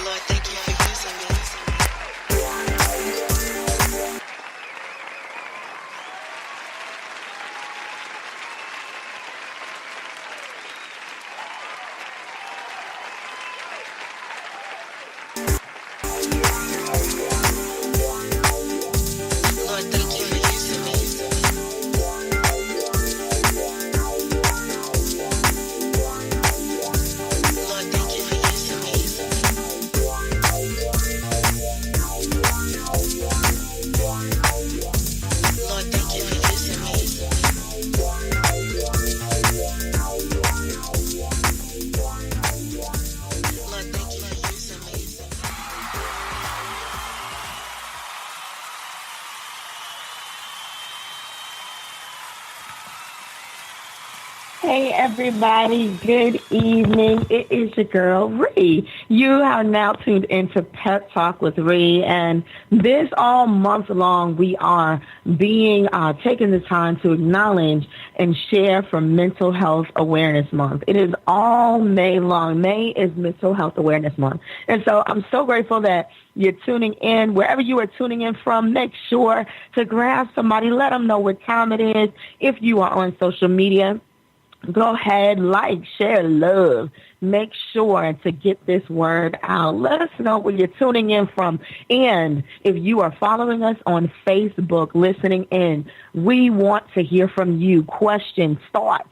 Lord, thank you for using me. Lord, thank you for using me. Lord, thank you for using me. Lord, thank you for using me. Lord, thank you for using me. Hey everybody, good evening. It is your girl Ree. You are now tuned into Pep Talk with Ree, and this all month long we are taking the time to acknowledge and share for Mental Health Awareness Month. It is all May long. May is Mental Health Awareness Month, and so I'm so grateful that you're tuning in. Wherever you are tuning in from, make sure to grab somebody, let them know what time it is. If you are on social media, go ahead, like, share, love. Make sure to get this word out. Let us know where you're tuning in from. And if you are following us on Facebook, listening in, we want to hear from you. Questions, thoughts,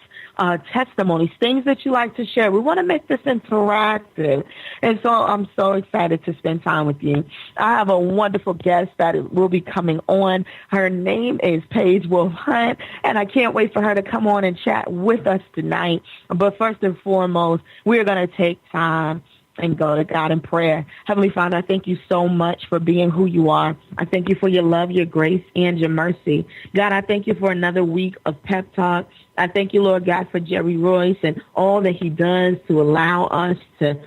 testimonies, things that you like to share. We want to make this interactive. And so I'm so excited to spend time with you. I have a wonderful guest that will be coming on. Her name is Paige Wolf Hunt, and I can't wait for her to come on and chat with us tonight. But first and foremost, we're going to take time and go to God in prayer. Heavenly Father, I thank you so much for being who you are. I thank you for your love, your grace, and your mercy. God, I thank you for another week of Pep Talk. I thank you, Lord God, for Jerry Royce and all that he does to allow us to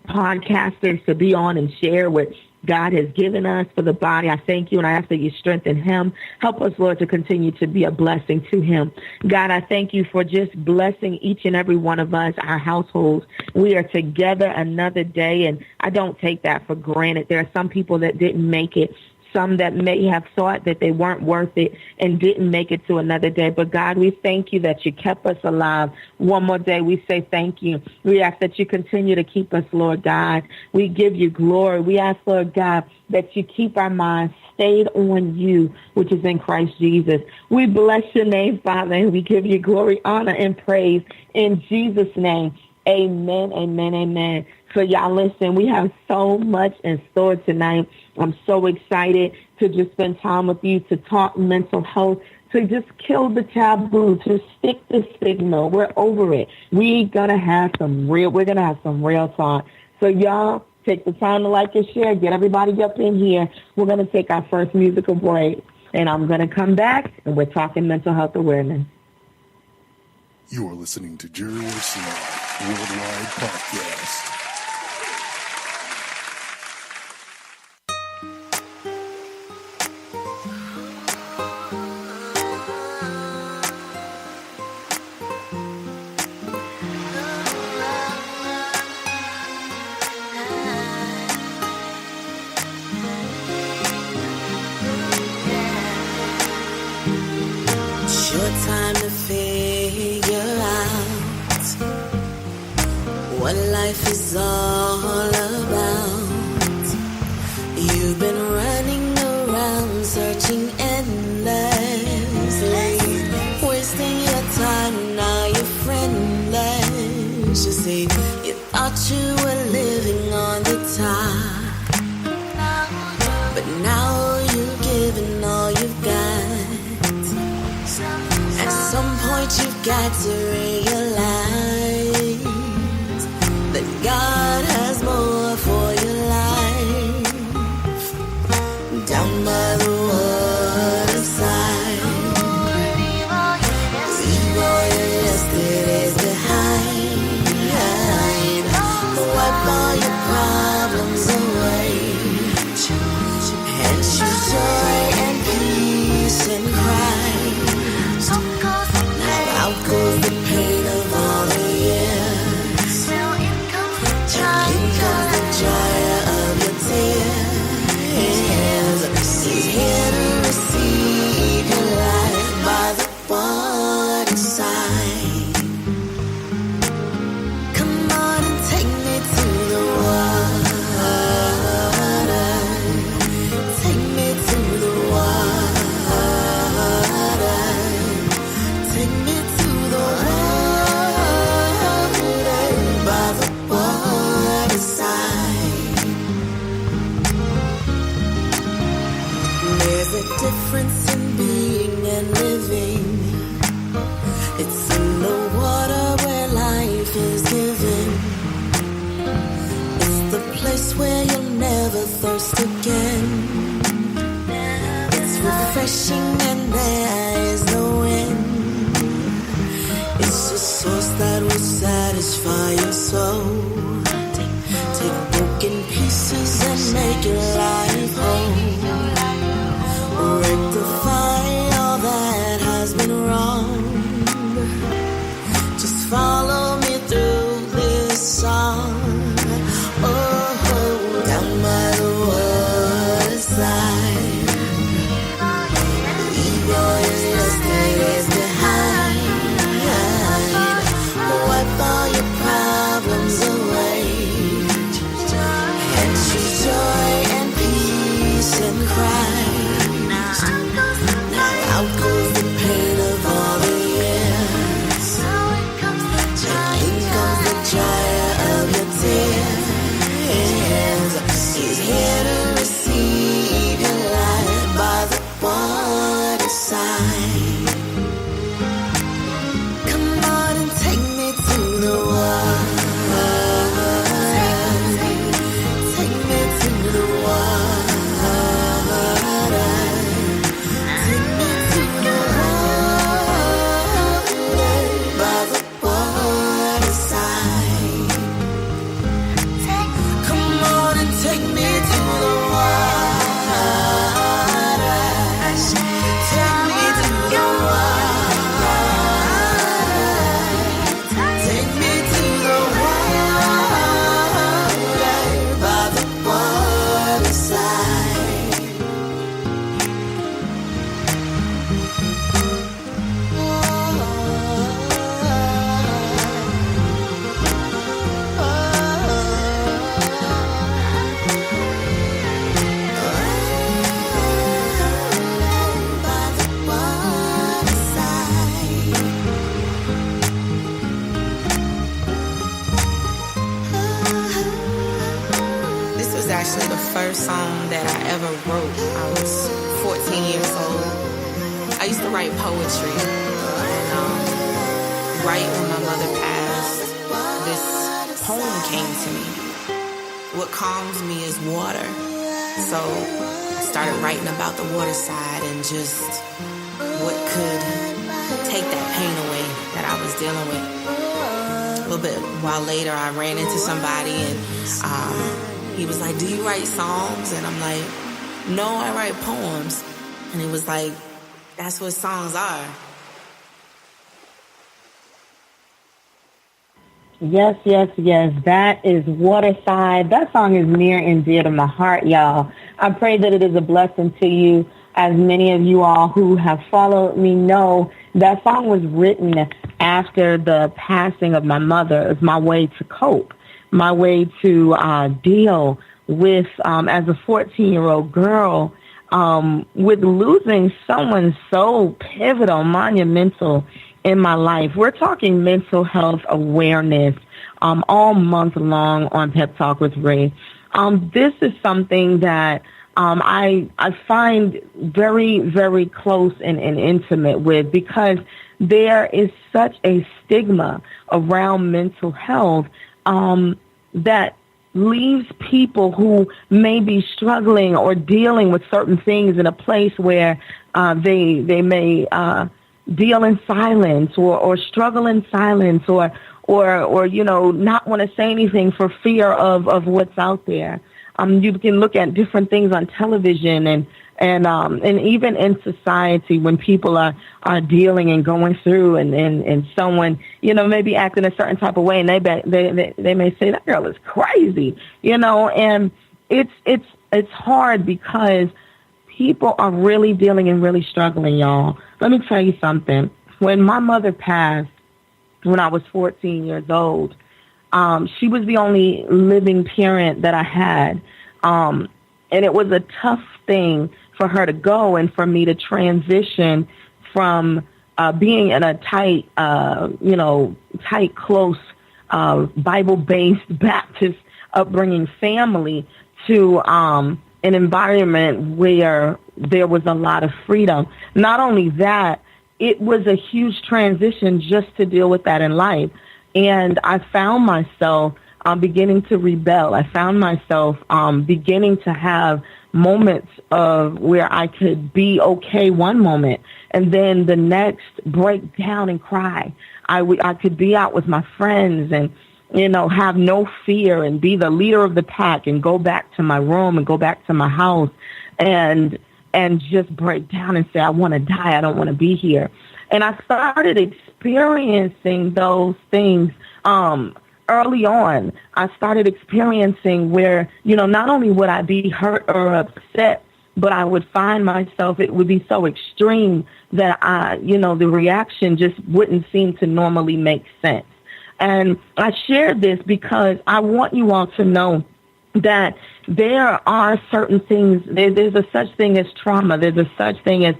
podcasters to be on and share what God has given us for the body. I thank you, and I ask that you strengthen him. Help us, Lord, to continue to be a blessing to him. God, I thank you for just blessing each and every one of us, our households. We are together another day, and I don't take that for granted. There are some people that didn't make it, some that may have thought that they weren't worth it and didn't make it to another day. But God, we thank you that you kept us alive one more day. We say thank you. We ask that you continue to keep us, Lord God. We give you glory. We ask, Lord God, that you keep our minds stayed on you, which is in Christ Jesus. We bless your name, Father, and we give you glory, honor, and praise in Jesus' name. Amen, amen, amen. So y'all listen, we have so much in store tonight. I'm so excited to just spend time with you, to talk mental health, to just kill the taboo, to stick the stigma. We're over it. We're gonna have some real talk. So y'all take the time to like and share, get everybody up in here. We're gonna take our first musical break, and I'm gonna come back and we're talking mental health awareness. You are listening to Jerry Royce Worldwide Podcast. Short time to figure out what life is all about. You've been running around searching endlessly, wasting your time, now you're friendless. You see, you thought you were living on the top, but now you're giving all you've got. At some point you've got to realize that God has more for your life. Down by the waterside, leave all your yesterdays behind. Wipe all your problems away and choose joy and peace and Christ. Now out goes the pain never thirst again. It's refreshing and there is no end. It's a source that will satisfy your soul. Take broken pieces and make your life whole. Rectify all that has been wrong. Just follow me through this song. Oh, down by the waterside. Leave all your yesterdays behind. Wipe all your problems away. And choose joy and peace and cry. Now out goes the pain of all the years. In comes the dryer of your tears. He's here to receive your life by the waterside. Come on and take me to the water. Take me to the water. Actually the first song that I ever wrote. I was 14 years old. I used to write poetry, and right when my mother passed, this poem came to me. What calms me is water. So I started writing about the waterside and just what could take that pain away that I was dealing with. A little bit while later, I ran into somebody and he was like, do you write songs? And I'm like, no, I write poems. And he was like, that's what songs are. Yes, yes, yes. That is Waterside. That song is near and dear to my heart, y'all. I pray that it is a blessing to you. As many of you all who have followed me know, that song was written after the passing of my mother. It was my way to cope. My way to deal with, as a 14-year-old girl, with losing someone so pivotal, monumental in my life. We're talking mental health awareness all month long on Pep Talk with Ree. This is something that I find very, very close and intimate with, because there is such a stigma around mental health that leaves people who may be struggling or dealing with certain things in a place where they may deal in silence or struggle in silence or you know, not want to say anything for fear of what's out there. You can look at different things on television and even in society when people are dealing and going through and someone, you know, maybe acting a certain type of way, and they may say that girl is crazy, you know, and it's hard because people are really dealing and really struggling, y'all. Let me tell you something. When my mother passed, when I was 14 years old, she was the only living parent that I had. And it was a tough thing for her to go and for me to transition from being in a tight, close, Bible-based Baptist upbringing family to an environment where there was a lot of freedom. Not only that, it was a huge transition just to deal with that in life. And I found myself beginning to rebel. I found myself beginning to have moments of where I could be okay one moment and then the next break down and cry. I could be out with my friends and, have no fear and be the leader of the pack and go back to my room and go back to my house and just break down and say, I want to die. I don't want to be here. And I started experiencing those things early on. I started experiencing where, not only would I be hurt or upset, but I would find myself, it would be so extreme that the reaction just wouldn't seem to normally make sense. And I shared this because I want you all to know that there are certain things, there's a such thing as trauma, there's a such thing as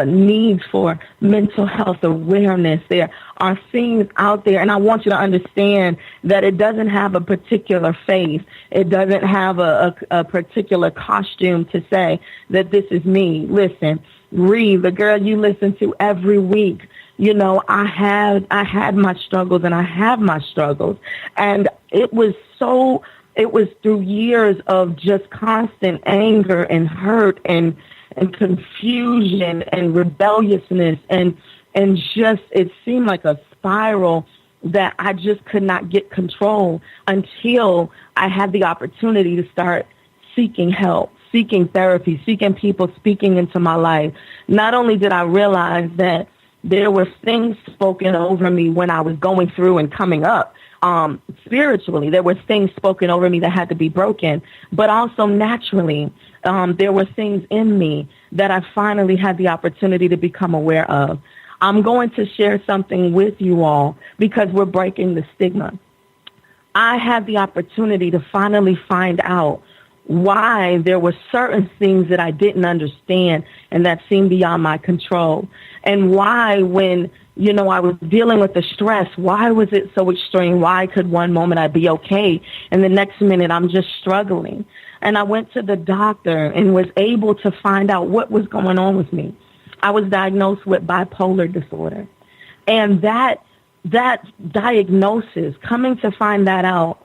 needs for mental health awareness. There are things out there, and I want you to understand that it doesn't have a particular face. It doesn't have a particular costume to say that this is me. Listen, Ree, the girl you listen to every week, I had my struggles and I have my struggles. And it was through years of just constant anger and hurt and confusion and rebelliousness and just, it seemed like a spiral that I just could not get control until I had the opportunity to start seeking help, seeking therapy, seeking people speaking into my life. Not only did I realize that there were things spoken over me when I was going through and coming up, spiritually, there were things spoken over me that had to be broken, but also naturally, there were things in me that I finally had the opportunity to become aware of. I'm going to share something with you all because we're breaking the stigma. I had the opportunity to finally find out why there were certain things that I didn't understand and that seemed beyond my control. And why when, I was dealing with the stress, why was it so extreme? Why could one moment I be okay and the next minute I'm just struggling? And I went to the doctor and was able to find out what was going on with me. I was diagnosed with bipolar disorder. And that diagnosis, coming to find that out,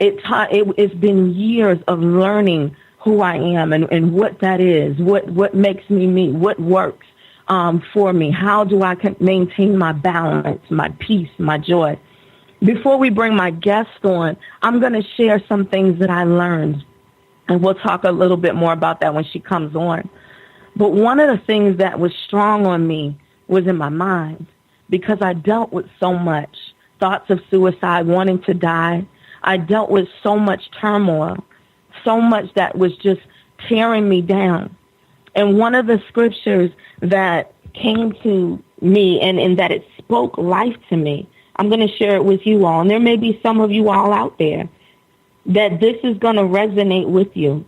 it's been years of learning who I am and what that is, what makes me me, what works for me. How do I maintain my balance, my peace, my joy? Before we bring my guest on, I'm going to share some things that I learned, and we'll talk a little bit more about that when she comes on. But one of the things that was strong on me was in my mind because I dealt with so much, thoughts of suicide, wanting to die. I dealt with so much turmoil, so much that was just tearing me down. And one of the scriptures that came to me and that it spoke life to me, I'm going to share it with you all. And there may be some of you all out there that this is going to resonate with you.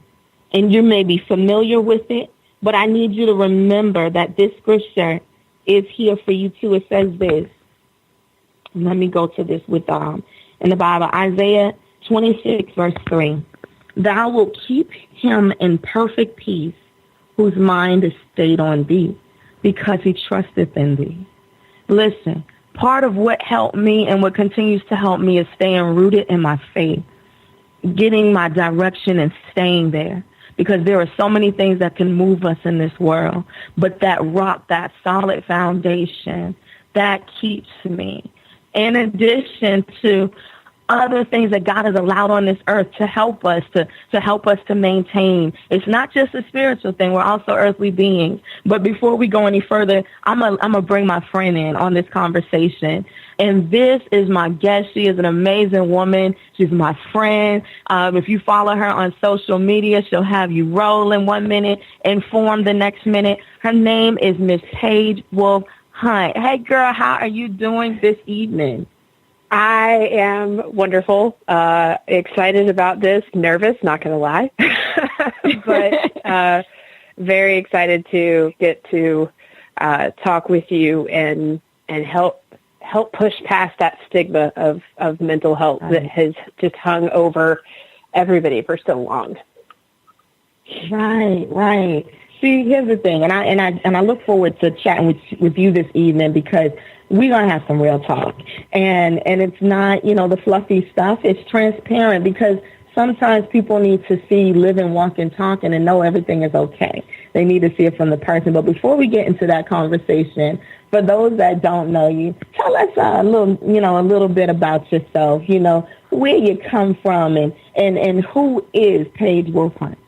And you may be familiar with it, but I need you to remember that this scripture is here for you too. It says this. Let me go to this with in the Bible, Isaiah 26, verse 3. Thou wilt keep him in perfect peace, whose mind is stayed on thee, because he trusteth in thee. Listen, part of what helped me and what continues to help me is staying rooted in my faith, getting my direction and staying there, because there are so many things that can move us in this world. But that rock, that solid foundation, that keeps me. In addition to other things that God has allowed on this earth to help us to maintain. It's not just a spiritual thing. We're also earthly beings. But before we go any further, I'm gonna bring my friend in on this conversation. And this is my guest. She is an amazing woman. She's my friend. If you follow her on social media, she'll have you rolling 1 minute, inform the next minute. Her name is Miss Paige Wolf Hunt. Hey, girl, how are you doing this evening? I am wonderful, excited about this, nervous, not going to lie, but very excited to get to talk with you and help push past that stigma of mental health that has just hung over everybody for so long. Right. See, here's the thing, and I look forward to chatting with you this evening, because we're gonna have some real talk, and it's not, the fluffy stuff. It's transparent, because sometimes people need to see, live and walk and talk, and know everything is okay. They need to see it from the person. But before we get into that conversation, for those that don't know you, tell us a little bit about yourself. Where you come from, and who is Paige Wolfhunt.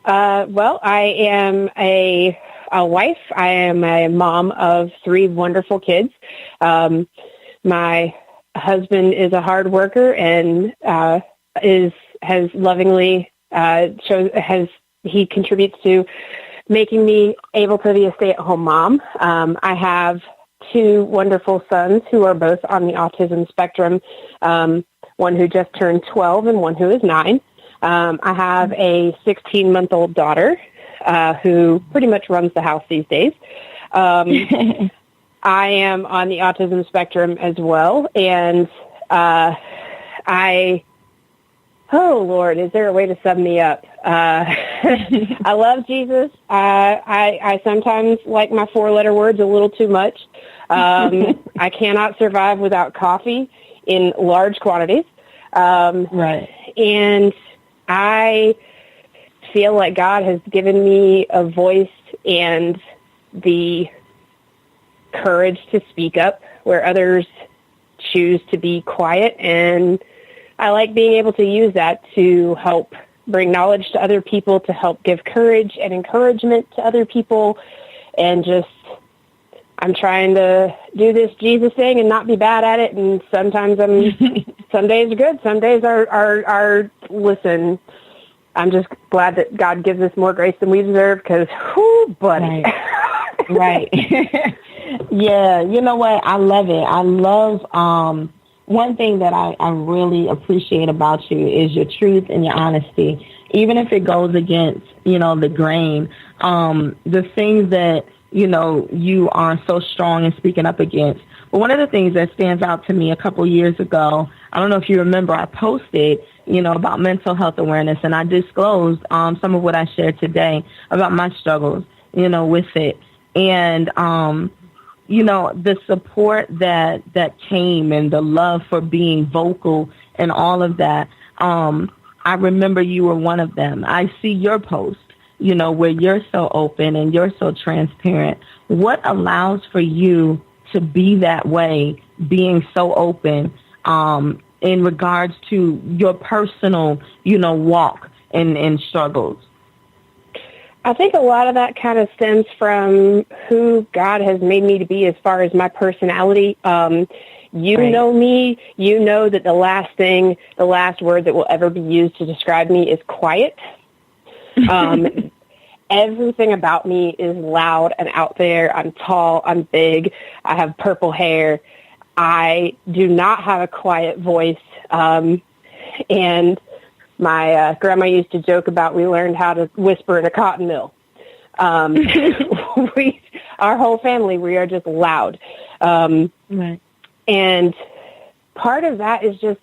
Well, I am a wife. I am a mom of 3 wonderful kids. My husband is a hard worker and has lovingly he contributes to making me able to be a stay-at-home mom. I have 2 wonderful sons who are both on the autism spectrum. One who just turned 12 and one who is 9. I have a 16-month-old daughter who pretty much runs the house these days. I am on the autism spectrum as well, and oh, Lord, is there a way to sum me up? I love Jesus. I sometimes like my 4-letter words a little too much. I cannot survive without coffee in large quantities. Right. And I feel like God has given me a voice and the courage to speak up where others choose to be quiet. And I like being able to use that to help bring knowledge to other people, to help give courage and encouragement to other people. And just, I'm trying to do this Jesus thing and not be bad at it. And sometimes some days are good. Some days are listen, I'm just glad that God gives us more grace than we deserve, because, whoo, buddy. Right. Yeah, you know what? I love it. I love, one thing that I really appreciate about you is your truth and your honesty, even if it goes against, the grain. The things that, you are so strong in speaking up against. But one of the things that stands out to me a couple years ago, I don't know if you remember, I posted, about mental health awareness, and I disclosed some of what I shared today about my struggles, with it. And, the support that came, and the love for being vocal and all of that. I remember you were one of them. I see your post, where you're so open and you're so transparent. What allows for you to be that way, being so open, in regards to your personal, walk and struggles? I think a lot of that kind of stems from who God has made me to be as far as my personality. Right. Know me, you know that the last word that will ever be used to describe me is quiet. Everything about me is loud and out there. I'm tall, I'm big, I have purple hair. I do not have a quiet voice. And my grandma used to joke about we learned how to whisper in a cotton mill. Our whole family, we are just loud. Right. And part of that is just,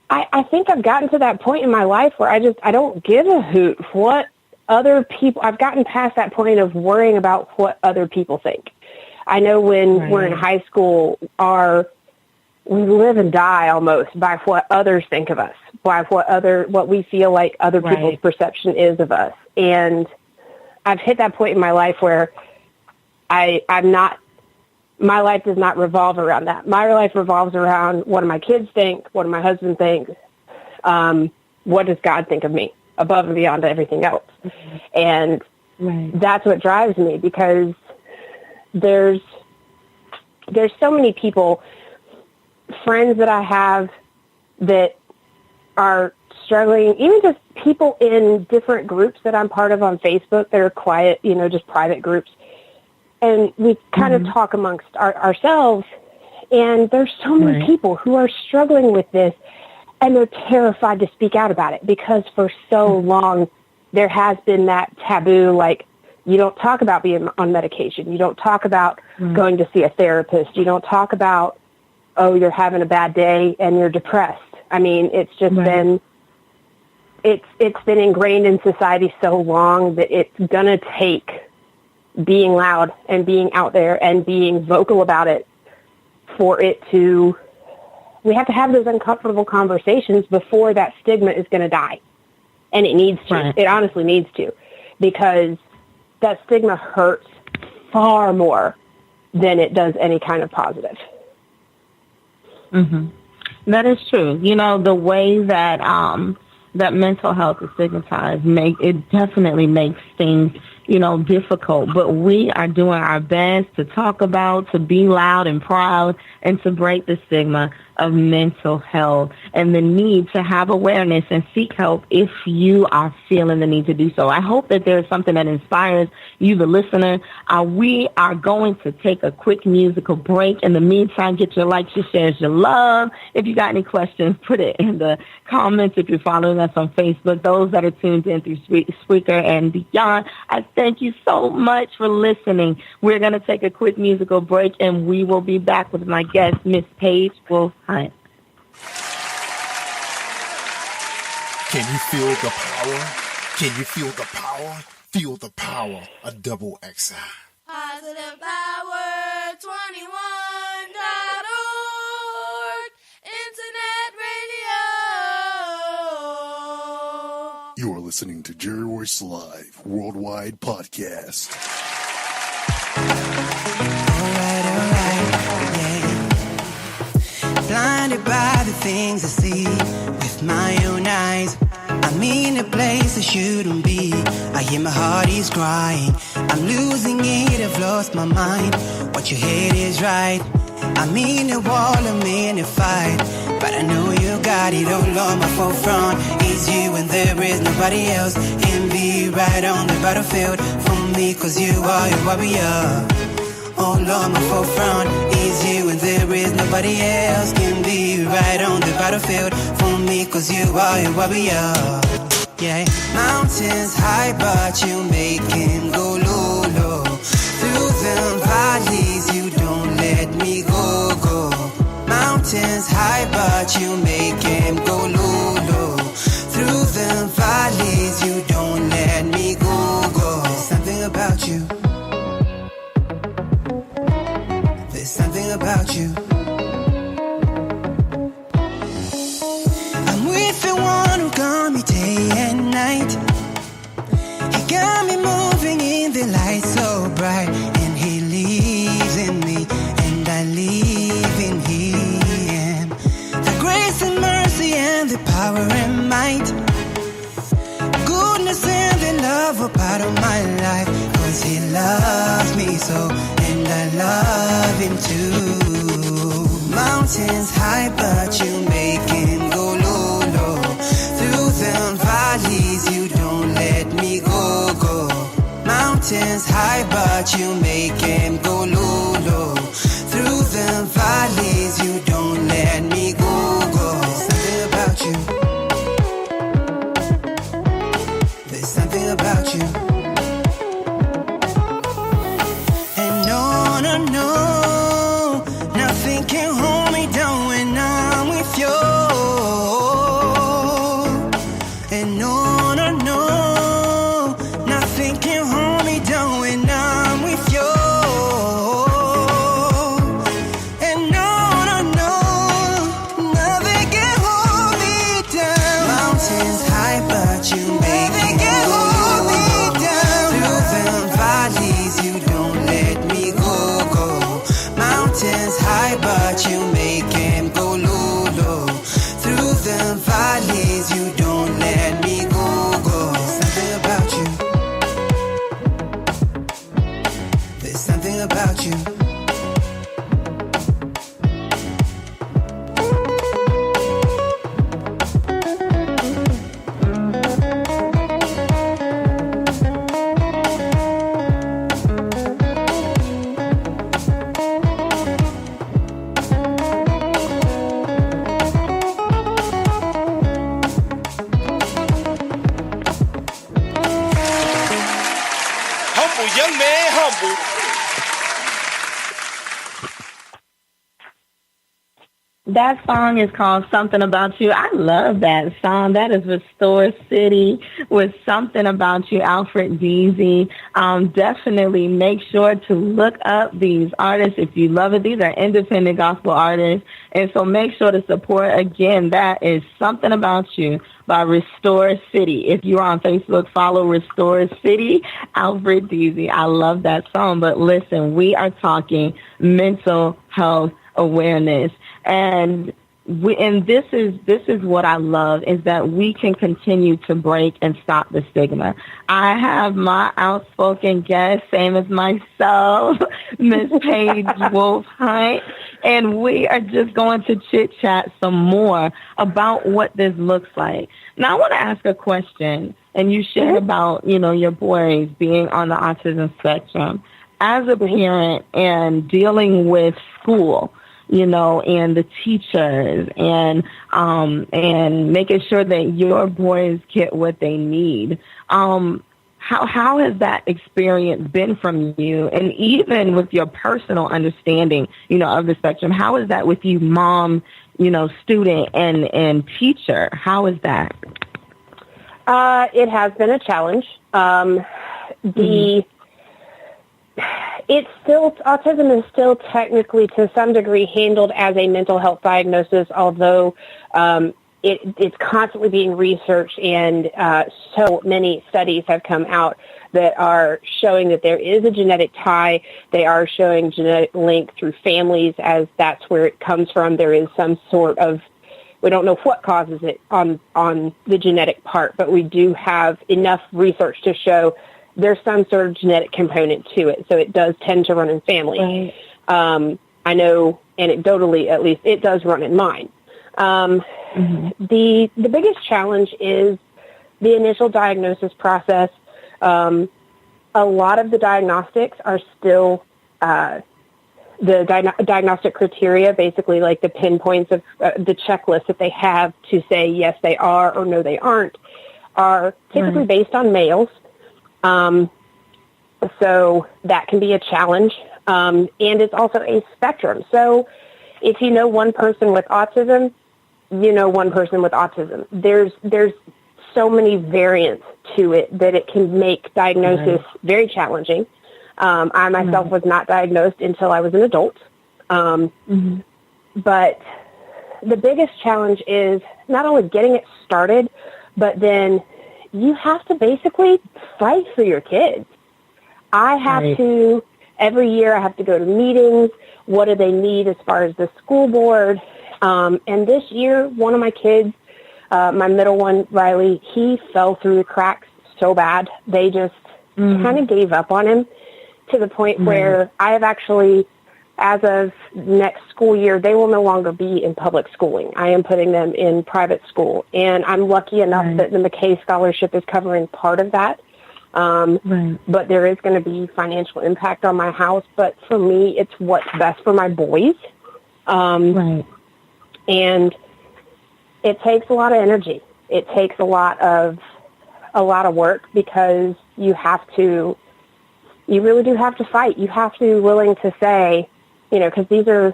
I think I've gotten to that point in my life where I don't give a hoot what other people, I've gotten past that point of worrying about what other people think. I know when we're in high school, we live and die almost by what others think of us, by what we feel like other people's perception is of us. And I've hit that point in my life where my life does not revolve around that. My life revolves around what do my kids think, what do my husband think, what does God think of me, above and beyond everything else. And that's what drives me, because there's so many people, friends that I have that are struggling, even just people in different groups that I'm part of on Facebook that are quiet, just private groups. And we kind of talk amongst ourselves, and there's so many people who are struggling with this, and they're terrified to speak out about it, because for so long there has been that taboo, like, you don't talk about being on medication. You don't talk about going to see a therapist. You don't talk about, oh, you're having a bad day and you're depressed. I mean, it's just been it's been ingrained in society so long that it's going to take being loud and being out there and being vocal about it for it to, we have to have those uncomfortable conversations before that stigma is going to die. And it needs to. Right. It honestly needs to, because that stigma hurts far more than it does any kind of positive. Mm-hmm. That is true. You know, the way that that mental health is stigmatized, it definitely makes things, you know, difficult. But we are doing our best to talk about, to be loud and proud, and to break the stigma of mental health and the need to have awareness and seek help if you are feeling the need to do so. I hope that there is something that inspires you, the listener. We are going to take a quick musical break. In the meantime, get your likes, your shares, your love. If you got any questions, put it in the comments. If you're following us on Facebook, those that are tuned in through Spreaker and beyond, I thank you so much for listening. We're going to take a quick musical break, and we will be back with my guest, Miss Paige Wolf Hunt. Can you feel the power? Can you feel the power? Feel the power of Double XI. Positive Power 21.org Internet Radio. You are listening to Jerry Royce Live Worldwide Podcast. Blinded by the things I see with my own eyes. I'm in a place I shouldn't be. I hear my heart is crying. I'm losing it, I've lost my mind. What you hate is right. I'm in a war, I'm in a fight, but I know you got it all on my forefront. It's you and there is nobody else. Can be right on the battlefield for me, cause you are your warrior. All on my forefront is you and there is nobody else. Can be right on the battlefield for me, cause you are your warrior. Yeah, mountains high but you make him go low, low. Through the valleys you don't let me go, go. Mountains high but you make him go low, low. Through the valleys you don't let me go, go. There's something about you. There's something about you. I'm with the one who got me day and night. He got me moving in the light so bright. And he lives in me, and I live in him. The grace and mercy and the power and might, goodness and the love are part of my life. Cause he loves me so, and I love him too. Mountains high but you make him go low, low. Through the valleys you don't let me go, go. Mountains high but you make him go low, low. Through the valleys you don't let me go, go. There's something about you. There's something about you. And no, no, no, nothing can hold me down when I'm with you. And no, no, no, nothing can hold me down when I'm with you. And no, no, no, nothing can hold me down. Mountains high but you make me go low. Through the valleys you don't let me go, go. Mountains high but you make him go low, low. Through the valleys you don't let me go, go. There's something about you. There's something about you. Humble, young man, humble. That song is called Something About You. I love that song. That is Restore City with Something About You, Alfred Deasy. Definitely make sure to look up these artists if you love it. These are independent gospel artists. And so make sure to support. Again, that is Something About You by Restore City. If you're on Facebook, follow Restore City, Alfred Deasy. I love that song. But listen, we are talking mental health awareness. And this is what I love, is that we can continue to break and stop the stigma. I have my outspoken guest, same as myself, Miss Paige Wolf Hunt, and we are just going to chit chat some more about what this looks like. Now I want to ask a question, and you shared about, your boys being on the autism spectrum. As a parent and dealing with school, and the teachers and making sure that your boys get what they need. How has that experience been from you? And even with your personal understanding, of the spectrum, how is that with you, mom, student and teacher? How is that? It has been a challenge. Autism is still technically to some degree handled as a mental health diagnosis, although it's constantly being researched, and so many studies have come out that are showing that there is a genetic tie. They are showing genetic link through families, as that's where it comes from. There is some sort of, we don't know what causes it on the genetic part, but we do have enough research to show there's some sort of genetic component to it, so it does tend to run in families. Right. I know anecdotally, at least, it does run in mine. The biggest challenge is the initial diagnosis process. A lot of the diagnostics are still the diagnostic criteria, basically like the pinpoints of the checklist that they have to say yes they are or no they aren't, are typically based on males. So that can be a challenge. And it's also a spectrum. So if you know one person with autism, you know one person with autism. There's so many variants to it that it can make diagnosis very challenging. I myself was not diagnosed until I was an adult. But the biggest challenge is not only getting it started, but then you have to basically fight for your kids. I have to, every year I have to go to meetings. What do they need as far as the school board? And this year, one of my kids, my middle one, Riley, he fell through the cracks so bad. They just kind of gave up on him to the point where I have actually, as of next school year, they will no longer be in public schooling. I am putting them in private school. And I'm lucky enough that the McKay Scholarship is covering part of that. But there is going to be financial impact on my house. But for me, it's what's best for my boys. And it takes a lot of energy. It takes a lot of work, because you really do have to fight. You have to be willing to say, because these are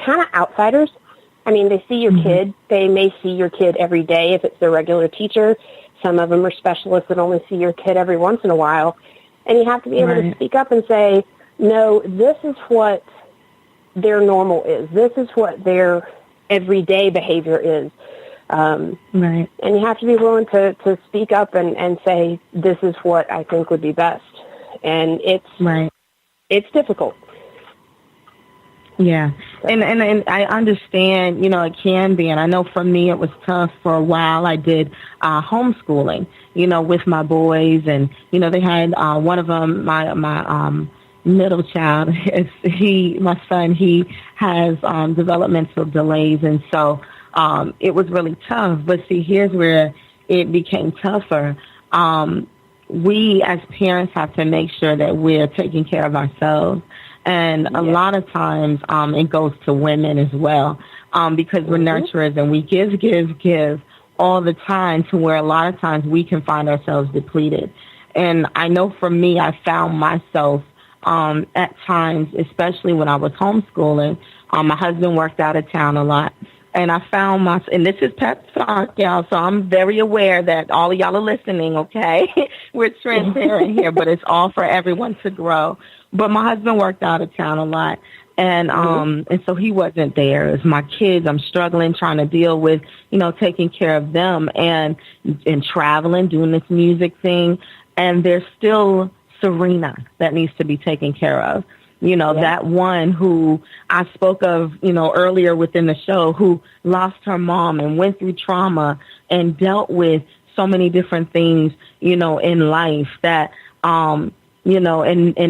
kind of outsiders. I mean, they see your kid. They may see your kid every day if it's their regular teacher. Some of them are specialists that only see your kid every once in a while. And you have to be able to speak up and say, no, this is what their normal is. This is what their everyday behavior is. And you have to be willing to speak up and say, this is what I think would be best. And it's difficult. Yeah. And I understand, it can be. And I know for me, it was tough for a while. I did homeschooling, with my boys. And, they had one of them, my middle child, my son, he has developmental delays. And so it was really tough. But see, here's where it became tougher. We as parents have to make sure that we're taking care of ourselves. And a lot of times it goes to women as well, because we're nurturers and we give all the time, to where a lot of times we can find ourselves depleted. And I know for me, I found myself at times, especially when I was homeschooling, My husband worked out of town a lot. And I found and this is Pep Talk, y'all, so I'm very aware that all of y'all are listening, okay? We're transparent here, but it's all for everyone to grow. But my husband worked out of town a lot. And so he wasn't there. It's my kids. I'm struggling trying to deal with, taking care of them and traveling, doing this music thing. And there's still Serena that needs to be taken care of. That one who I spoke of, earlier within the show, who lost her mom and went through trauma and dealt with so many different things, in life that, and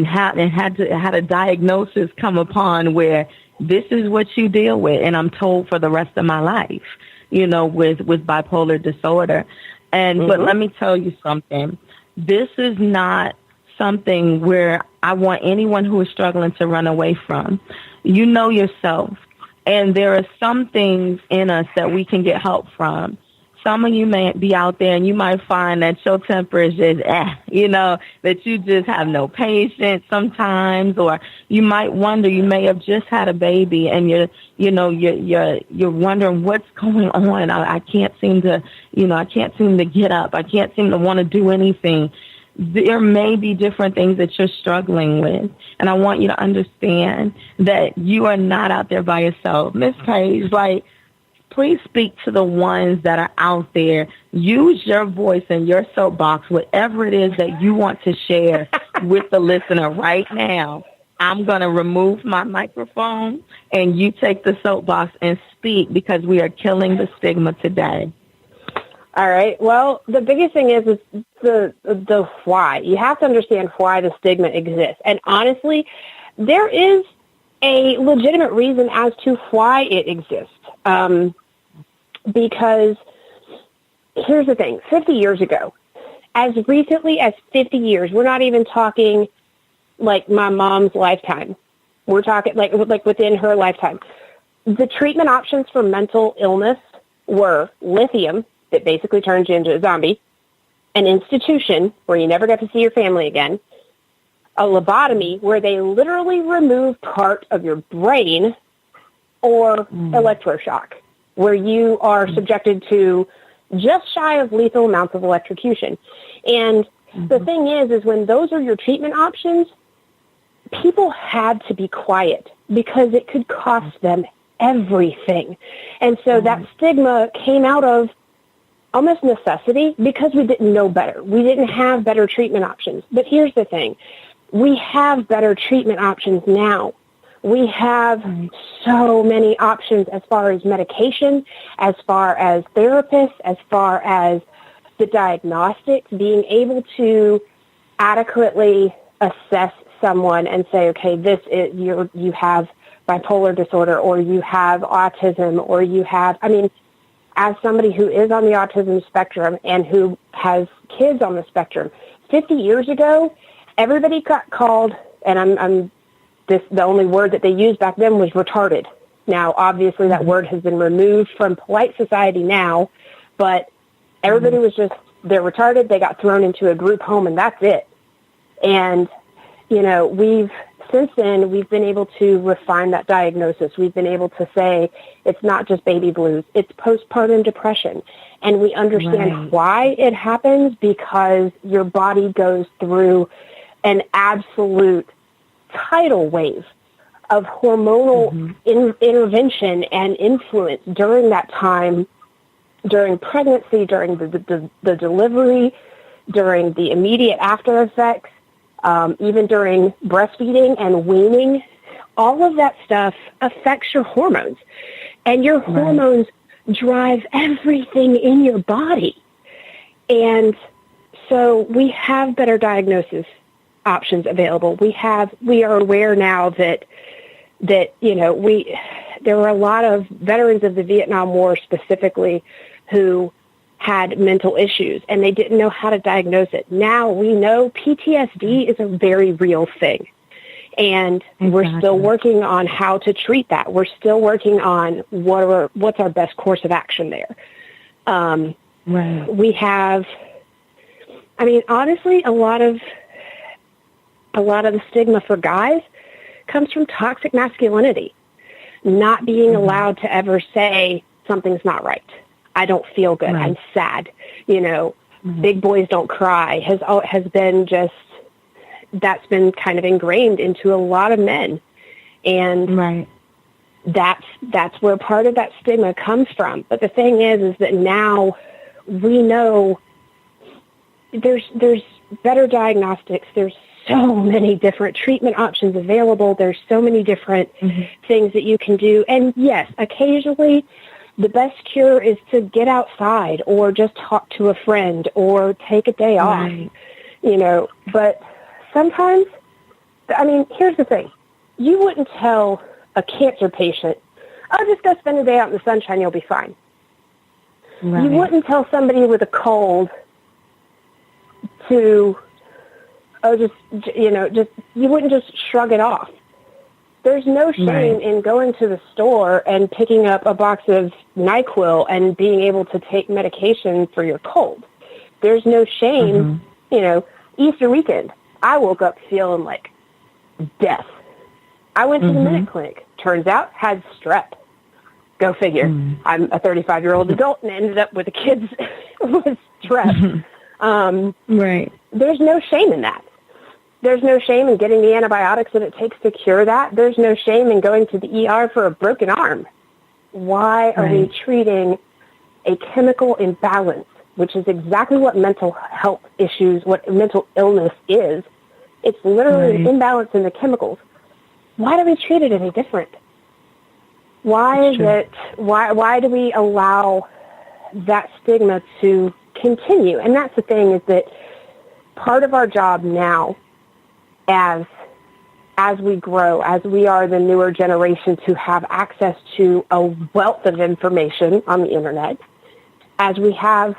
had a diagnosis come upon where this is what you deal with. And I'm told for the rest of my life, with bipolar disorder. But let me tell you something. This is not something where I want anyone who is struggling to run away from. You know yourself, and there are some things in us that we can get help from. Some of you may be out there and you might find that your temper is just, that you just have no patience sometimes, or you might wonder, you may have just had a baby and you're wondering what's going on. I can't seem to, I can't seem to get up. I can't seem to want to do anything. There may be different things that you're struggling with. And I want you to understand that you are not out there by yourself. Miss Page, please speak to the ones that are out there. Use your voice and your soapbox, whatever it is that you want to share with the listener right now. I'm going to remove my microphone and you take the soapbox and speak, because we are killing the stigma today. All right. Well, the biggest thing is the why. You have to understand why the stigma exists. And honestly, there is a legitimate reason as to why it exists. Because here's the thing, 50 years ago, as recently as 50 years, we're not even talking like my mom's lifetime. We're talking like within her lifetime. The treatment options for mental illness were lithium, that basically turns you into a zombie, an institution where you never got to see your family again, a lobotomy where they literally remove part of your brain, or electroshock, where you are subjected to just shy of lethal amounts of electrocution. And the thing is when those are your treatment options, people had to be quiet because it could cost them everything. And so that stigma came out of almost necessity because we didn't know better. We didn't have better treatment options. But here's the thing. We have better treatment options now. We have so many options as far as medication, as far as therapists, as far as the diagnostics, being able to adequately assess someone and say, okay, this is you have bipolar disorder, or you have autism, or you have, as somebody who is on the autism spectrum and who has kids on the spectrum, 50 years ago, everybody got called, and the only word that they used back then was retarded. Now, obviously, that word has been removed from polite society now, but everybody was just, they're retarded, they got thrown into a group home, and that's it. And, since then, we've been able to refine that diagnosis. We've been able to say it's not just baby blues, it's postpartum depression. And we understand why it happens, because your body goes through an absolute tidal wave of hormonal intervention and influence during that time, during pregnancy, during the delivery, during the immediate after effects, even during breastfeeding and weaning. All of that stuff affects your hormones, and your hormones drive everything in your body. And so we have better diagnosis options available. We are aware now that there were a lot of veterans of the Vietnam War specifically who had mental issues, and they didn't know how to diagnose it. Now we know PTSD is a very real thing, and we're still working on how to treat that. We're still working on what's our best course of action there. We have, honestly, a lot of the stigma for guys comes from toxic masculinity. not being allowed to ever say something's not right. I don't feel good. I'm sad. Big boys don't cry has been just, that's been kind of ingrained into a lot of men. And that's where part of that stigma comes from. But the thing is that now we know there's better diagnostics. There's so many different treatment options available. There's so many different things that you can do. And yes, occasionally the best cure is to get outside or just talk to a friend or take a day off, But sometimes, here's the thing. You wouldn't tell a cancer patient, oh, just go spend a day out in the sunshine, you'll be fine. Right. You wouldn't tell somebody with a cold to, you wouldn't just shrug it off. There's no shame in going to the store and picking up a box of NyQuil and being able to take medication for your cold. There's no shame, Easter weekend, I woke up feeling like death. I went to the Minute Clinic. Turns out, had strep. Go figure. I'm a 35-year-old adult and ended up with the kids with strep. There's no shame in that. There's no shame in getting the antibiotics that it takes to cure that. There's no shame in going to the ER for a broken arm. Why are we treating a chemical imbalance, which is exactly what mental health issues, what mental illness is? It's literally an imbalance in the chemicals. Why do we treat it any different? Why is it? Why do we allow that stigma to continue? And that's the thing, is that part of our job now, as we grow, as we are the newer generation to have access to a wealth of information on the internet, as we have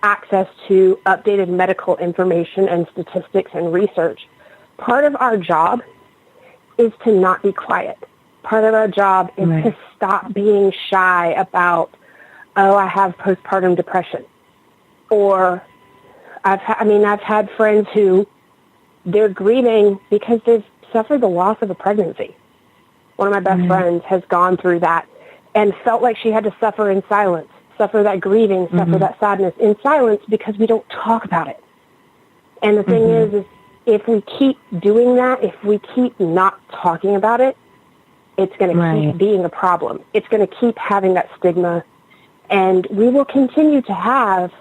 access to updated medical information and statistics and research, part of our job is to not be quiet. Part of our job is to stop being shy about, I have postpartum depression. Or I've had friends who they're grieving because they've suffered the loss of a pregnancy. One of my best friends has gone through that and felt like she had to suffer in silence, suffer that grieving, suffer that sadness in silence because we don't talk about it. And the thing is if we keep doing that, if we keep not talking about it, it's going to keep being a problem. It's going to keep having that stigma. And we will continue to have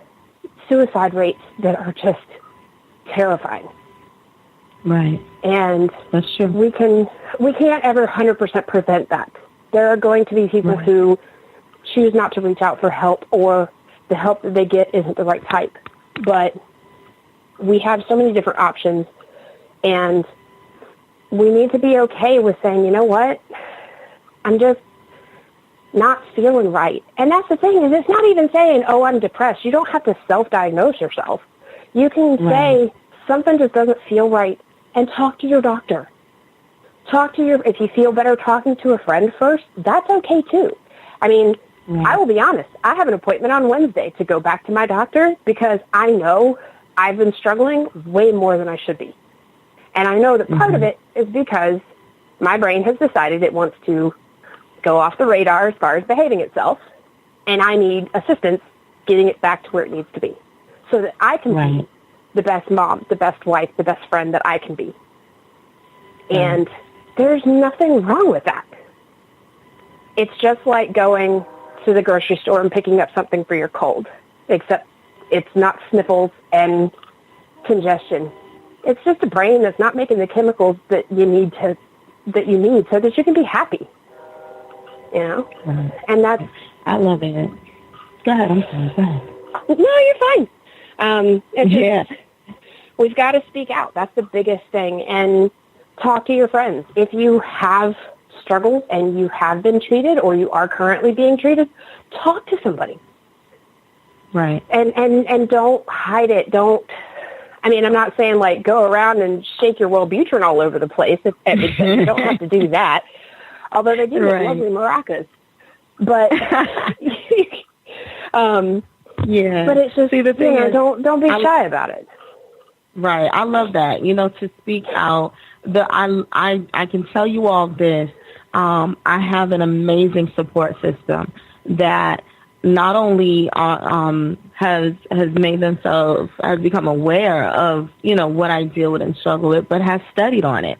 suicide rates that are just terrifying. Right. And that's true. We can't ever 100% prevent that. There are going to be people who choose not to reach out for help, or the help that they get isn't the right type. But we have so many different options, and we need to be okay with saying, you know what, I'm just not feeling right. And that's the thing, is it's not even saying, oh, I'm depressed. You don't have to self-diagnose yourself. You can say something just doesn't feel right and talk to your doctor. If you feel better talking to a friend first, that's okay too. I mean, I will be honest. I have an appointment on Wednesday to go back to my doctor because I know I've been struggling way more than I should be. And I know that part of it is because my brain has decided it wants to go off the radar as far as behaving itself, and I need assistance getting it back to where it needs to be so that I can be the best mom, the best wife, the best friend that I can be. And there's nothing wrong with that. It's just like going to the grocery store and picking up something for your cold, except it's not sniffles and congestion. It's just a brain that's not making the chemicals that you need so that you can be happy. You know? And that's... I love it. Go ahead. I'm sorry. Go ahead. No, you're fine. It's just, we've got to speak out. That's the biggest thing. And talk to your friends. If you have struggles and you have been treated or you are currently being treated, talk to somebody. Right. And don't hide it. I'm not saying like go around and shake your Wellbutrin all over the place. You don't have to do that. Although they do make lovely maracas. But but it's just, the thing is, don't be shy about it. Right. I love that. To speak out. I can tell you all this. I have an amazing support system that not only has made themselves, has become aware of, what I deal with and struggle with, but has studied on it,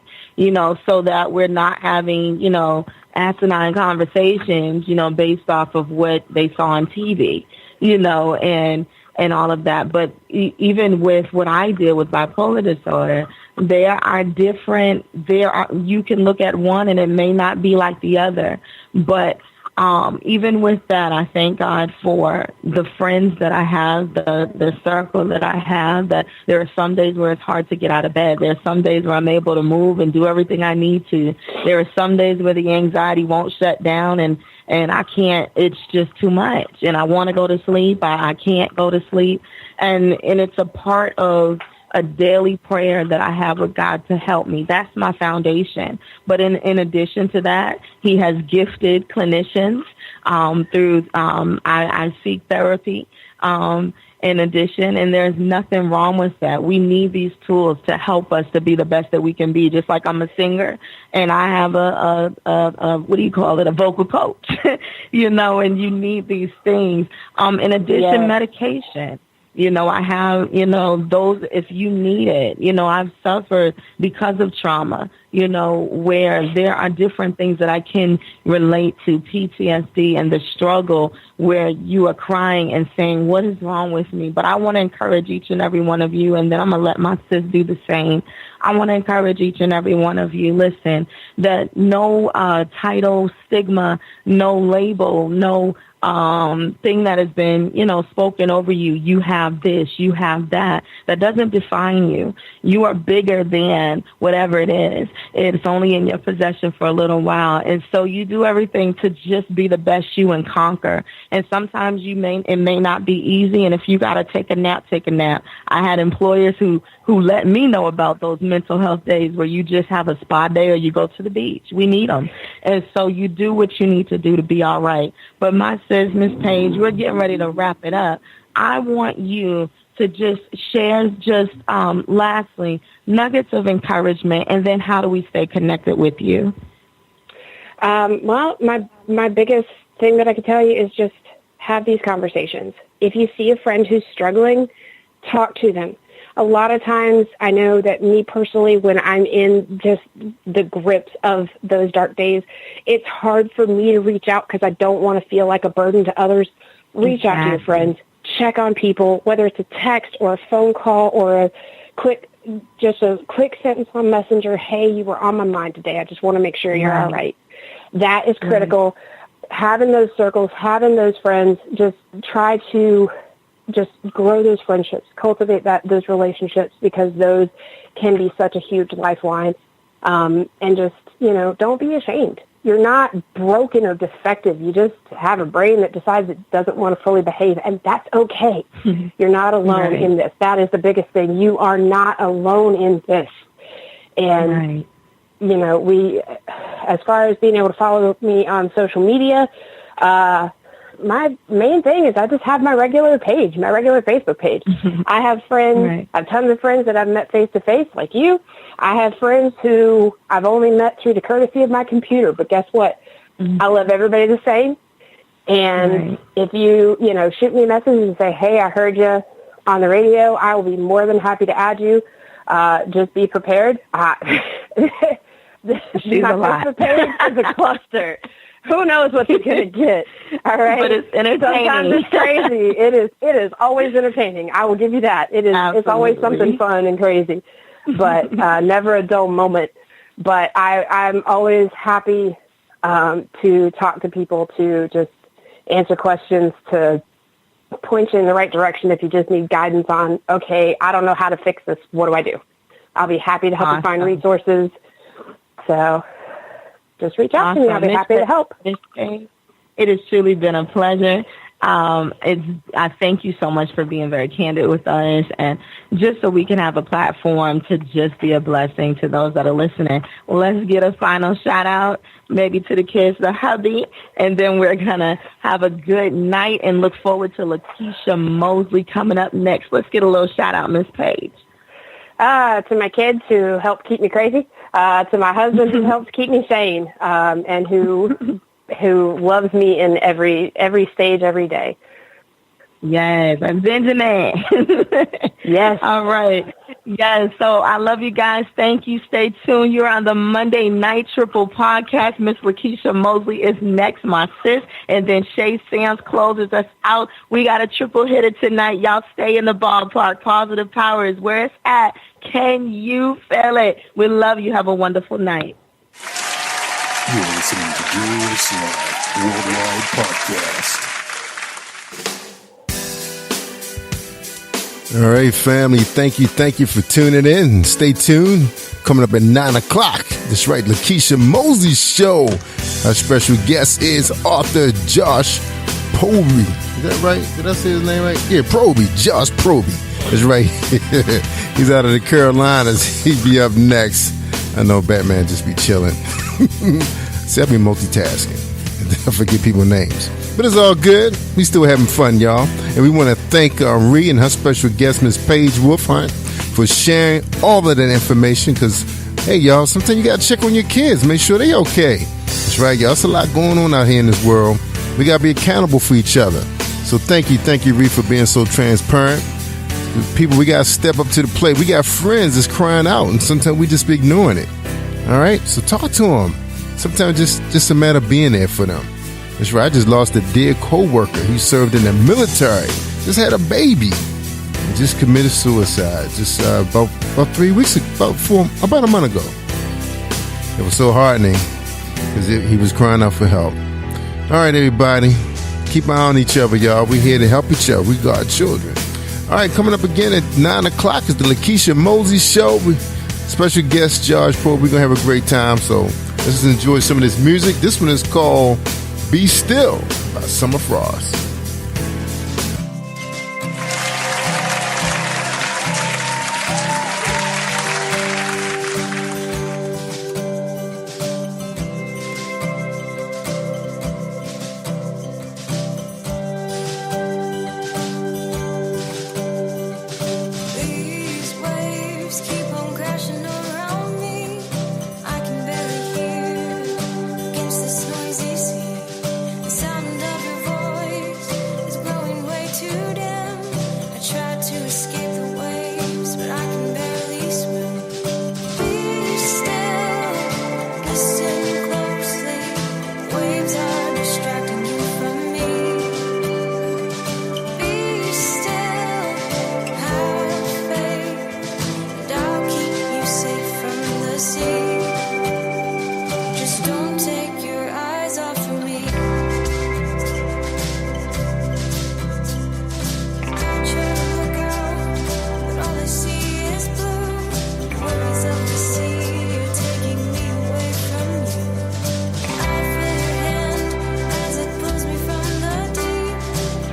so that we're not having, asinine conversations, based off of what they saw on TV, and all of that. But even with what I deal with bipolar disorder, there are different, you can look at one and it may not be like the other, but even with that, I thank God for the friends that I have, the circle that I have, that there are some days where it's hard to get out of bed. There are some days where I'm able to move and do everything I need to. There are some days where the anxiety won't shut down and I can't, it's just too much. And I want to go to sleep. I can't go to sleep. And it's a part of a daily prayer that I have with God to help me. That's my foundation. But in addition to that, He has gifted clinicians through I seek therapy in addition, and there's nothing wrong with that. We need these tools to help us to be the best that we can be. Just like I'm a singer and I have a what do you call it, a vocal coach, and you need these things. In addition, medication. I have, those, if you need it, I've suffered because of trauma, where there are different things that I can relate to, PTSD and the struggle where you are crying and saying, what is wrong with me? But I want to encourage each and every one of you, and then I'm going to let my sis do the same. I want to encourage each and every one of you, listen, that no title, stigma, no label, no thing that has been, spoken over you. You have this, you have that. That doesn't define you. You are bigger than whatever it is. It's only in your possession for a little while. And so you do everything to just be the best you and conquer. And sometimes it may not be easy. And if you got to take a nap, take a nap. I had employers who let me know about those mental health days where you just have a spa day or you go to the beach. We need them. And so you do what you need to do to be all right. But my sis, Miss Page, we're getting ready to wrap it up. I want you to just share lastly, nuggets of encouragement, and then how do we stay connected with you? Well, my biggest thing that I can tell you is just have these conversations. If you see a friend who's struggling, talk to them. A lot of times, I know that me personally, when I'm in just the grips of those dark days, it's hard for me to reach out because I don't want to feel like a burden to others. Reach out to your friends. Check on people, whether it's a text or a phone call or a quick sentence on Messenger. Hey, you were on my mind today. I just want to make sure you're all right. That is critical. Having those circles, having those friends, just try to just grow those friendships, cultivate those relationships, because those can be such a huge lifeline. And just, don't be ashamed. You're not broken or defective. You just have a brain that decides it doesn't want to fully behave, and that's okay. You're not alone in this. That is the biggest thing. You are not alone in this. And, we, as far as being able to follow me on social media, my main thing is I just have my regular Facebook page. I have friends, I have tons of friends that I've met face-to-face, like you. I have friends who I've only met through the courtesy of my computer, but guess what? I love everybody the same. And if you, shoot me a message and say, hey, I heard you on the radio, I will be more than happy to add you. Just be prepared. My Facebook page is a cluster. Who knows what you're going to get? All right. But it's entertaining. Sometimes it's crazy. It is always entertaining. I will give you that. It is. Absolutely. It's always something fun and crazy, but never a dull moment. But I'm always happy to talk to people, to just answer questions, to point you in the right direction if you just need guidance on, okay, I don't know how to fix this. What do I do? I'll be happy to help you find resources. So just reach out to me. I'll be happy to help. It has truly been a pleasure. I thank you so much for being very candid with us, and just so we can have a platform to just be a blessing to those that are listening. Let's get a final shout out, maybe to the kids, the hubby, and then we're going to have a good night and look forward to Lakeisha Mosley coming up next. Let's get a little shout out, Miss Page. To my kids who help keep me crazy, to my husband who helps keep me sane, and who loves me in every stage, every day. Yes, and Benjamin. Yes. All right. Yes, so I love you guys. Thank you. Stay tuned. You're on the Monday Night Triple Podcast. Miss Lakeisha Mosley is next, my sis. And then Shay Sam's closes us out. We got a triple hitter tonight. Y'all stay in the ballpark. Positive power is where it's at. Can you feel it? We love you. Have a wonderful night. You're listening to Julius Live Worldwide Podcast. All right, family. Thank you for tuning in. Stay tuned. Coming up at 9 o'clock. That's right, Lakeisha Mosley's show. Our special guest is author Josh Proby. Is that right? Did I say his name right? Yeah, Proby. Josh Proby. That's right. He's out of the Carolinas. He'd be up next. I know Batman just be chilling. See, I be multitasking. I forget people's names. But it's all good. We still having fun, y'all. And we want to thank Ree and her special guest, Miss Paige Wolfhunt, for sharing all of that information. Because, hey, y'all, sometimes you got to check on your kids. Make sure they okay. That's right, y'all. There's a lot going on out here in this world. We got to be accountable for each other. So thank you, Ree, for being so transparent. People, we got to step up to the plate. We got friends that's crying out, and sometimes we just be ignoring it. All right? So talk to them. Sometimes just a matter of being there for them. That's right. I just lost a dear co-worker. He served in the military. Just had a baby. And just committed suicide. Just about 3 weeks ago, about a month ago. It was so heartening because he was crying out for help. All right, everybody. Keep an eye on each other, y'all. We're here to help each other. We got children. All right, coming up again at 9 o'clock is the Lakeisha Mosley Show. Special guest, Josh Proby. We're going to have a great time. So let's just enjoy some of this music. This one is called Be Still by Summer Frost. These waves keep on crashing around me. I can barely hear against this noisy sea. The sound of your voice is growing way too dim. I try to escape the waves, but I can barely swim. Be still, listen closely. Waves are distracting you from me. Be still, have faith, and I'll keep you safe from the sea. Just don't take your eyes off of me. I try to look out, but all I see is blue. The worries of the sea are taking me away from you. I feel your hand as it pulls me from the deep.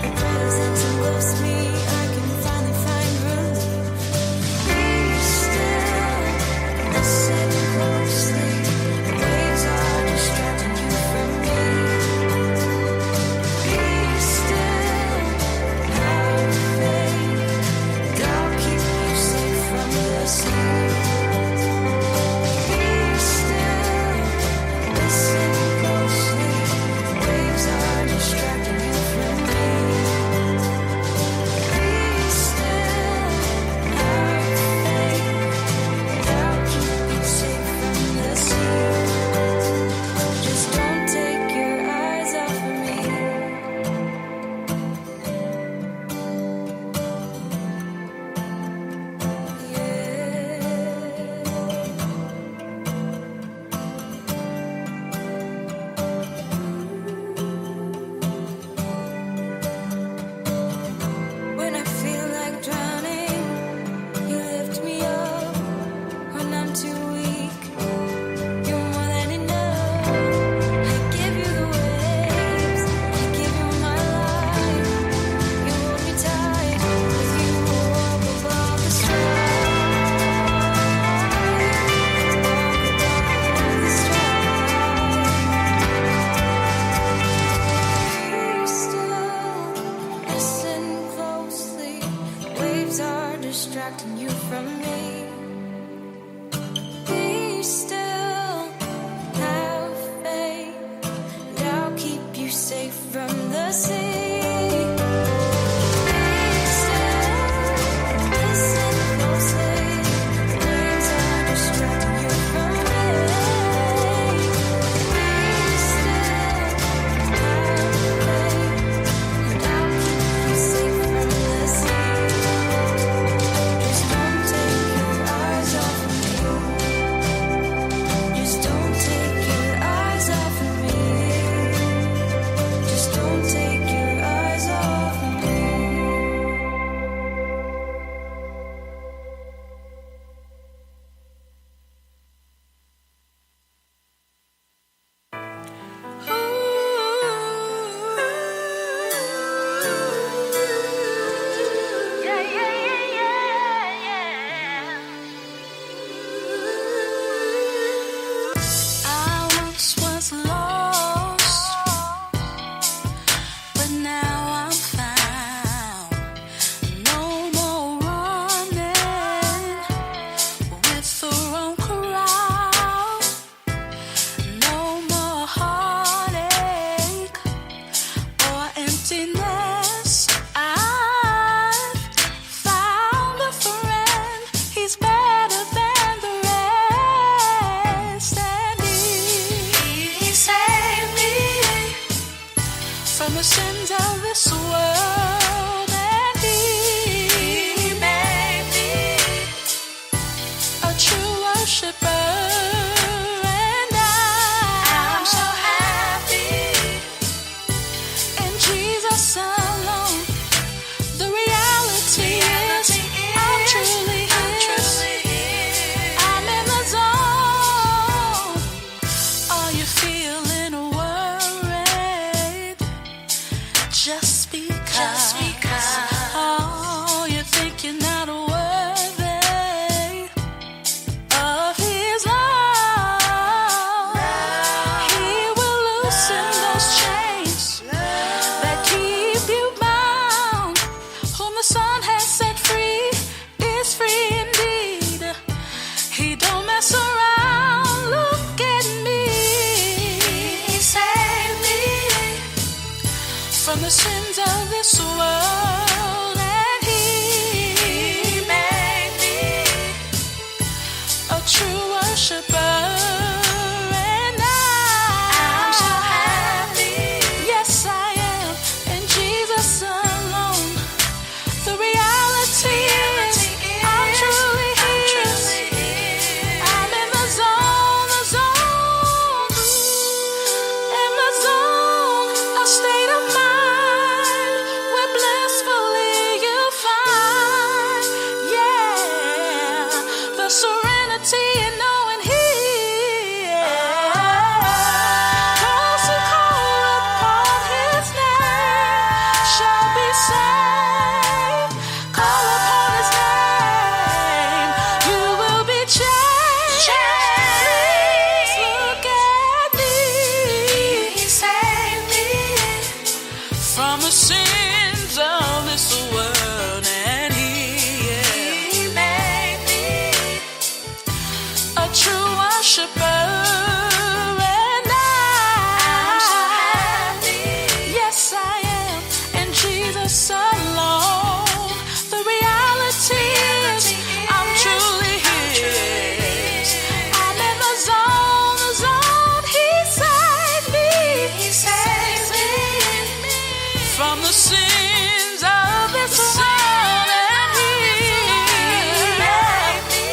Your presence engulfs me. I can finally find relief. Be still, listen closely. The waves are distracting you from me. Be still, have faith, and I'll keep you safe from the sea. Be still, listen closely. The waves are distracting you from me. Be still, have faith, and I'll keep you safe from the sea. Just don't take your eyes off of me. When I feel like drowning, you lift me up. When I'm too weak, you're more than enough. I give you the waves, I give you my life. You hold me tight, with you walk above the strife. Walk above the strife. Be still, listen closely. Waves are distracting you from me. the sins of this world, and He made me a true worshiper. And I'm so happy. Yes, I am. In Jesus alone. The reality is I'm truly His. I'm in the zone, in the zone, a state of mind where blissfully you find, yeah, the serenity in knowing He. Those who call upon His name shall be saved. Call upon His name, you will be changed. Look at me, He saved me from the sins of this world, and He made me a true worshiper. And I'm so happy. Yes, I am. In Jesus alone. The reality is I'm truly His. I'm in the zone, He saved me. He saved me from the sins of this world, and He made me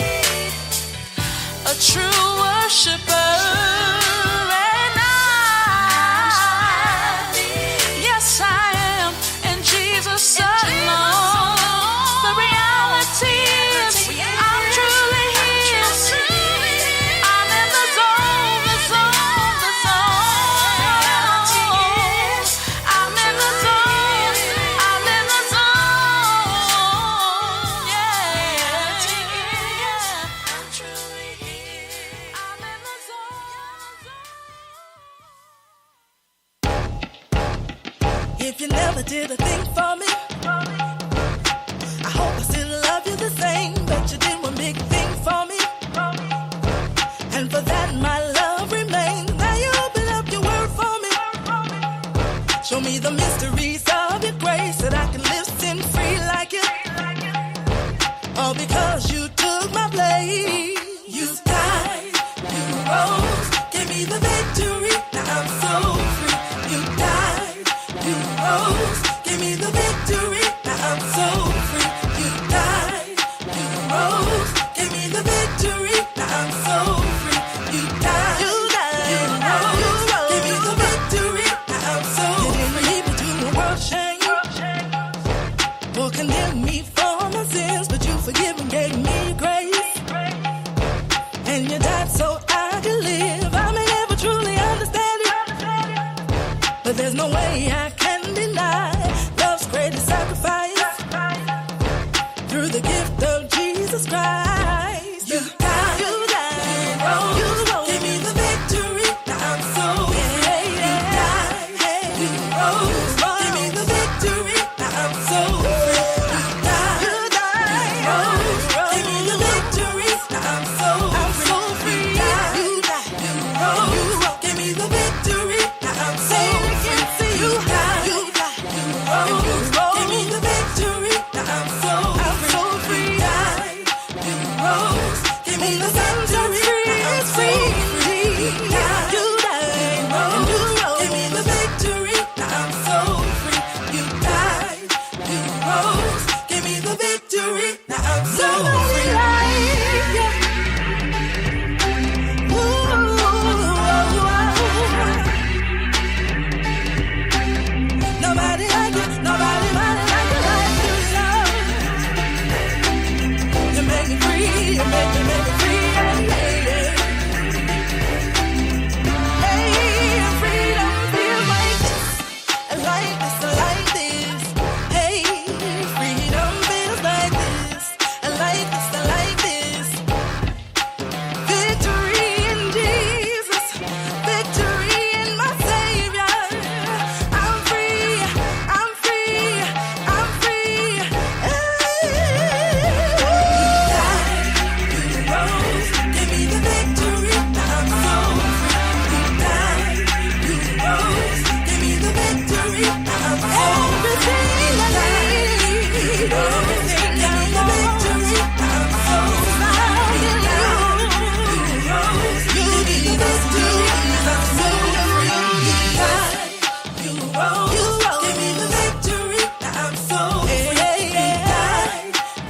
a true worshiper. And I'm so happy. Yes, I am. In Jesus alone. The reality is I'm truly His. I'm in the zone, I'm in the zone, yeah. I'm truly His. I'm in the zone. If you never did a thing for me, I hope I still love you the same. But you did one big thing for me, and for that my love remains. Now you open up your word for me. Show me the mysteries of your grace, that I can live sin free like you. All because you took my place. You died, you rose, gave me the victory. Now I'm so free. You died, you rose, gave me the victory. Now I'm so free. You died, you rose, gave me the victory. Now I'm so free. You died, you rose, gave me the victory. Now I'm so free. Leave me to the world shame, or condemn me for my sins, but you forgive and gave me grace. And you died so I could live. I may never truly understand it, but there's no way I can deny love's greatest sacrifice through the gift of Jesus Christ. You died, you rose, gave me the victory. Now I'm so free. You died, you rose, gave me the victory. Now I'm so free. You died, you rose, gave me the victory. Now I'm so free. You died, you rose, gave me the victory. Now I'm so free. You died, you rose, gave me the victory. Now I'm so free. You died, you rose, gave me the victory. Now I'm so free. You died, you rose, gave me the victory. Now I'm so free. You died, you rose, gave me the victory. Now I'm so free. Nobody like you, nobody like you, love. You make me free, you make me free, yeah, yeah, yeah. Hey, freedom feels like this, like this, like this. Hey, freedom feels like this, like this, like this. Victory in Jesus, victory in my Savior. I'm free, I'm free, I'm free. Hey. You died, you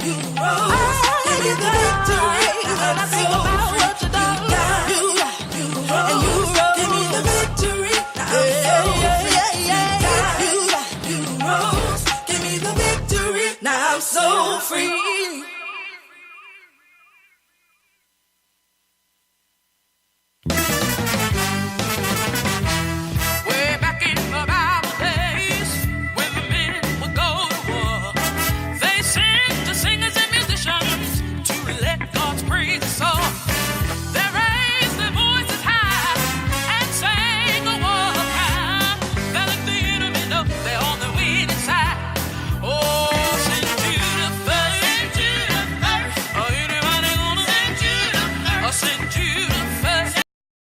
you rose. Give me the victory. When I think about what you done, you rose. And you rose. Give me the victory. You rose. Give me the victory. Now I'm so free. Send you the